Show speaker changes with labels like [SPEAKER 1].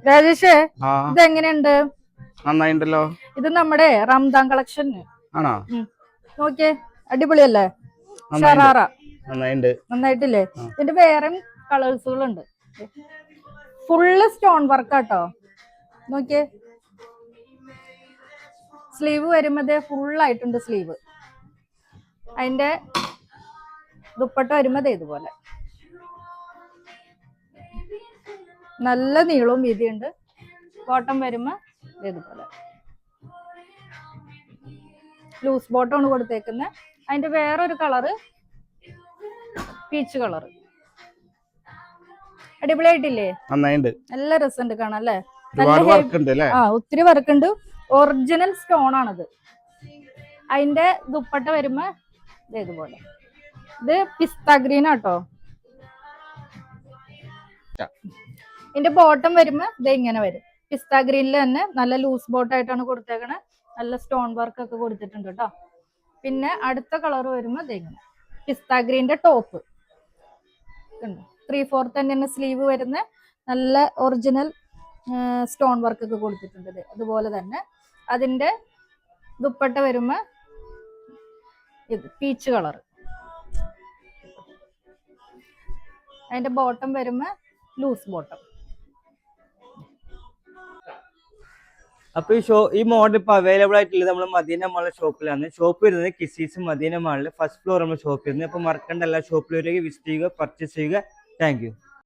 [SPEAKER 1] രാജേഷേ ഇതെങ്ങനെയുണ്ട്?
[SPEAKER 2] നന്നായിണ്ടല്ലോ.
[SPEAKER 1] ഇത് നമ്മുടെ റംദാൻ കളക്ഷൻ
[SPEAKER 2] ആണോ?
[SPEAKER 1] നോക്കിയേ, അടിപൊളിയല്ലേ? ഷറാറ നന്നായിട്ടില്ലേ? ഇതിന്റെ വേറെ കളേഴ്സുകളുണ്ട്. Full stone വർക്കാട്ടോ. നോക്കിയേ, സ്ലീവ് വരുമ്പോ ഫുള്ളായിട്ടുണ്ട് സ്ലീവ്. അതിന്റെ ദുപ്പട്ട വരുമ്പോ ഇതുപോലെ നല്ല നീളവും വീതിയുണ്ട്. ബോട്ടം വരുമ്പോ ഇതുപോലെ ലൂസ് ബോട്ടമാണ് കൊടുത്തേക്കുന്നത്. അതിന്റെ വേറൊരു കളറ് പീച്ച് കളറ്. അടിപൊളിയായിട്ടില്ലേ? നല്ല രസമുണ്ട് കാണാൻ അല്ലേ? ഒത്തിരി വർക്കുണ്ട്. ഒറിജിനൽ സ്റ്റോൺ ആണത്. അതിന്റെ ദുപ്പട്ട വരുമ്പോ ഇതുപോലെ. ഇത് പിസ്ത ഗ്രീൻ ആട്ടോ. ഇതിന്റെ ബോട്ടം വരുമ്പോ ഇങ്ങനെ വരും. പിസ്ത ഗ്രീനിൽ തന്നെ നല്ല ലൂസ് ബോട്ടം ആയിട്ടാണ് കൊടുത്തേക്കണേ. നല്ല സ്റ്റോൺ വർക്ക് ഒക്കെ കൊടുത്തിട്ടുണ്ട് കേട്ടോ. പിന്നെ അടുത്ത കളർ വരുമ്പോ ഇങ്ങനെ പിസ്ത ഗ്രീന്റെ ടോപ്പ് 3/4 തന്നെ സ്ലീവ് വരുന്ന നല്ല ഒറിജിനൽ സ്റ്റോൺ വർക്ക് ഒക്കെ കൊടുത്തിട്ടുണ്ട്. അതുപോലെ തന്നെ അതിന്റെ ദുപ്പട്ട വരുമ്പോ ഇത് പീച്ച് കളർ. അതിന്റെ ബോട്ടം വരുമ്പോ ലൂസ് ബോട്ടം.
[SPEAKER 3] അപ്പൊ ഈ മോഡൽ ഇപ്പൊ അവൈലബിൾ ആയിട്ടുള്ളത് നമ്മൾ മദീന മാളിലെ ഷോപ്പിലാണ്. ഷോപ്പ് വരുന്നത് കിസീസ് മദീന മാളില് ഫസ്റ്റ് ഫ്ലോർ നമ്മൾ ഷോപ്പ് വരുന്നത്. അപ്പൊ മറക്കണ്ട, എല്ലാ ഷോപ്പിൽ വരിക, വിസിറ്റ് ചെയ്യുക, പർച്ചേസ് ചെയ്യുക. Thank you.